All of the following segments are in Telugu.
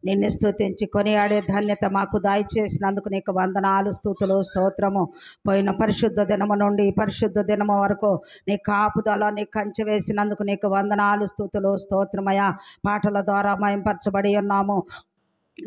నిన్ను స్తుతించి కొనియాడే ధన్యత మాకు దయచేసినందుకు నీకు వందనాలు, స్తుతులు, స్తోత్రము. పోయిన పరిశుద్ధ దినము నుండి పరిశుద్ధ దినము వరకు నీ కాపుదల, నీ కంచె వేసినందుకు నీకు వందనాలు, స్తుతులు, స్తోత్రమయ. పాటల ద్వారా మయంపరచబడి ఉన్నాము,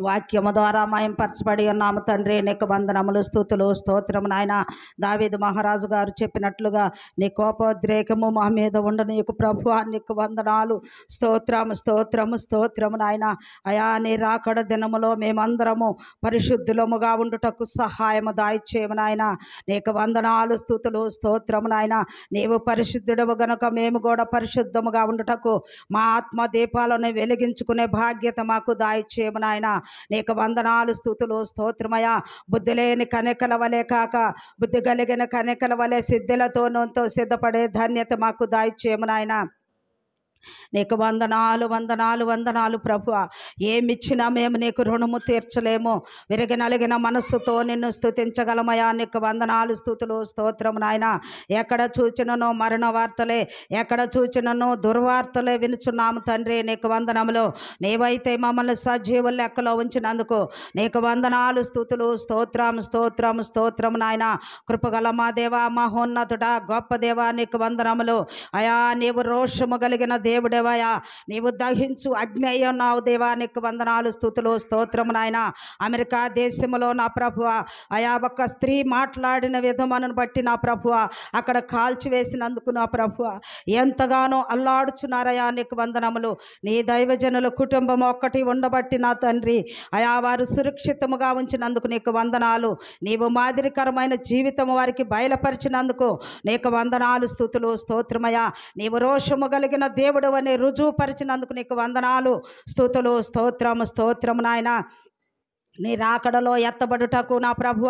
వాక్యము ద్వారా మయంపరచబడి ఉన్నాము తండ్రి. నీకు వందనములు, స్తుతులు, స్తోత్రము నాయన. దావీదు మహారాజు గారు చెప్పినట్లుగా నీ కోపోద్రేకము మా మీద ఉండనీకు ప్రభువా, నీకు వందనాలు, స్తోత్రము, స్తోత్రము, స్తోత్రము నాయన. అయా నీ రాకడ దినములో మేమందరము పరిశుద్ధులముగా ఉండుటకు సహాయము దాయిచేయము నాయన. నీకు వందనాలు, స్తుతులు, స్తోత్రము నాయన. నీవు పరిశుద్ధుడవు గనుక మేము కూడా పరిశుద్ధముగా ఉండుటకు మా ఆత్మ దీపాలను వెలిగించుకునే బాధ్యత మాకు దాయిచేయము నాయన. నీకు వందనాలు, స్తుతులు, స్తోత్రమయ. బుద్ధి లేని కనికల వలె కాక బుద్ధి కలిగిన కనికల వలె సిద్ధులతో నోంతో సిద్ధపడే ధన్యత మాకు దాయిచేయము నాయన. నీకు వందనాలు, వందనాలు, వందనాలు ప్రభువా. ఏమిచ్చినా మేము నీకు రుణము తీర్చలేము. విరిగి నలిగిన మనస్సుతో నిన్ను స్తుతించగలమయా. నీకు వందనాలు, స్తుతులు, స్తోత్రము నాయన. ఎక్కడ చూచినను మరణ వార్తలే, ఎక్కడ చూచినను దుర్వార్తలే వినుచున్నాము తండ్రి. నీకు వందనములు. నీవైతే మమ్మల్ని సజీవుల లెక్కలో ఉంచినందుకు నీకు వందనాలు, స్తుతులు, స్తోత్రం, స్తోత్రం, స్తోత్రము నాయన. కృపగల మా దేవా, మహోన్నతుడా, గొప్ప దేవా, నీకు వందనములు. అయా నీవు రోషము కలిగిన దేవుడేవయా, నీవు దహించు అగ్ని అయ్యి ఉన్నావు దేవా. నీకు వందనాలు, స్తుతులు, స్తోత్రము నాయన. అమెరికా దేశంలో నా ప్రభువ అయా ఒక స్త్రీ మాట్లాడిన విధమును బట్టి నా ప్రభువ అక్కడ కాల్చివేసినందుకు నా ప్రభువ ఎంతగానో అల్లాడుచున్నారయా. నీకు వందనములు. నీ దైవజనుల కుటుంబం ఒక్కటి ఉండబట్టి నా తండ్రి అయా వారు సురక్షితముగా ఉంచినందుకు నీకు వందనాలు. నీవు మాదిరికరమైన జీవితం వారికి బయలుపరిచినందుకు నీకు వందనాలు, స్తుతులు, స్తోత్రమయ. నీవు రోషము కలిగిన దేవుడు అని రుజువుపరిచినందుకు నీకు వందనాలు, స్తుతులు, స్తోత్రము, స్తోత్రము నాయన. నీ రాకడలో ఎత్తబడుటకు నా ప్రభువ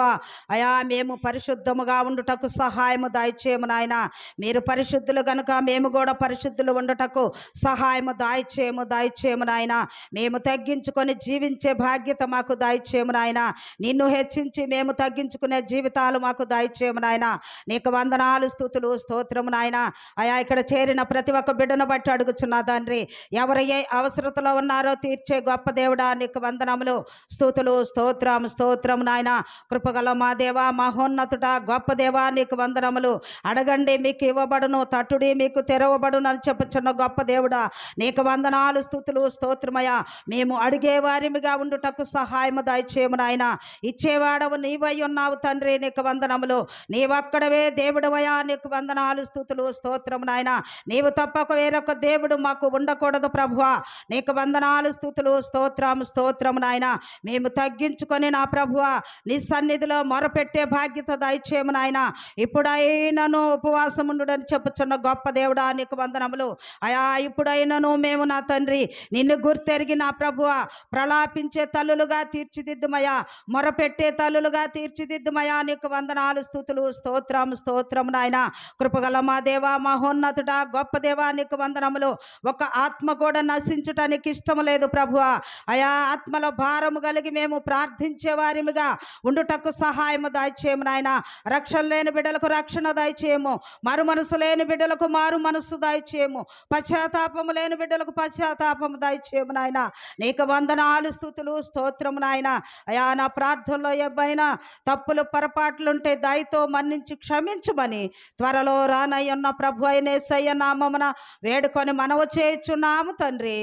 అయా మేము పరిశుద్ధముగా ఉండుటకు సహాయము దయచేయము నాయన. మీరు పరిశుద్ధులు గనుక మేము కూడా పరిశుద్ధులు ఉండుటకు సహాయము దయచేయము, దయచేయము నాయన. మేము తగ్గించుకొని జీవించే బాధ్యత మాకు దయచేయము నాయన. నిన్ను హెచ్చించి మేము తగ్గించుకునే జీవితాలు మాకు దయచేయము నాయన. నీకు వందనాలు, స్తుతులు, స్తోత్రము నాయన. అయా ఇక్కడ చేరిన ప్రతి ఒక్క బిడ్డను బట్టి అడుగుచున్నా తండ్రి. ఎవరు ఏ అవసరతలో ఉన్నారో తీర్చే గొప్ప దేవుడా, నీకు వందనములు, స్తుతులు, స్తోత్రం, స్తోత్రం నాయన. కృపగల మా దేవా, మహోన్నతుడా, గొప్ప దేవా, నీకు వందనములు. అడగండి మీకు ఇవ్వబడును, తట్టుడి మీకు తెరవబడును అని చెప్పుచున్న గొప్ప దేవుడా, నీకు వందనాలు, స్తుతులు, స్తోత్రమయ. మేము అడిగే వారిమిగా ఉండుటకు సహాయము దయచేయము నాయన. ఇచ్చేవాడవు నీవై ఉన్నావు తండ్రి. నీకు వందనములు. నీవక్కడవే దేవుడవయా. నీకు వందనాలు, స్తుతులు, స్తోత్రము నాయన. నీవు తప్పక వేరొక దేవుడు మాకు ఉండకూడదు ప్రభువా. నీకు వందనాలు, స్తుతులు, స్తోత్రం, స్తోత్రము నాయన. మేము తగ్గించుకొని నా ప్రభువా నీ సన్నిధిలో మొరపెట్టే బాధ్యత దయచేయము నాయన. ఇప్పుడైనను ఉపవాసం ఉండుడని చెప్పుచున్న గొప్ప దేవుడా, నీకు వందనములు. అయా ఇప్పుడైనను మేము నా తండ్రి నిన్ను గుర్తెరిగి నా ప్రభువా ప్రలాపించే తల్లులుగా తీర్చిదిద్దుమయా, మొరపెట్టే తల్లులుగా తీర్చిదిద్దుమయా. నీకు వందనాలు, స్తుతులు, స్తోత్రం, స్తోత్రం నాయన. కృపగల మా దేవా, మహోన్నతుడా, గొప్ప దేవా, నీకు వందనములు. ఒక ఆత్మ కూడా నశించుటానికి ఇష్టము లేదు ప్రభువా. అయా ఆత్మలో భారము కలిగి మేము ప్రార్థించే వారిమిగా ఉండుటకు సహాయము దయచేయము నాయన. రక్షణ లేని బిడ్డలకు రక్షణ దయచేయము, మారు మనసు లేని బిడ్డలకు మారు మనసు దయచేయము, పశ్చాత్తాపము లేని బిడ్డలకు పశ్చాత్తాపము దయచేయము నాయన. నీకు వందనాలు, స్తుతులు, స్తోత్రము నాయన. అయా నా ప్రార్థనలో ఏమైనా తప్పులు పొరపాట్లుంటే దయతో మన్నించి క్షమించమని త్వరలో రానయ్యున్న ప్రభు అయిన యేసయ్య నామమున వేడుకొని మనవి చేయుచున్నాము తండ్రి.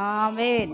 ఆమేన్.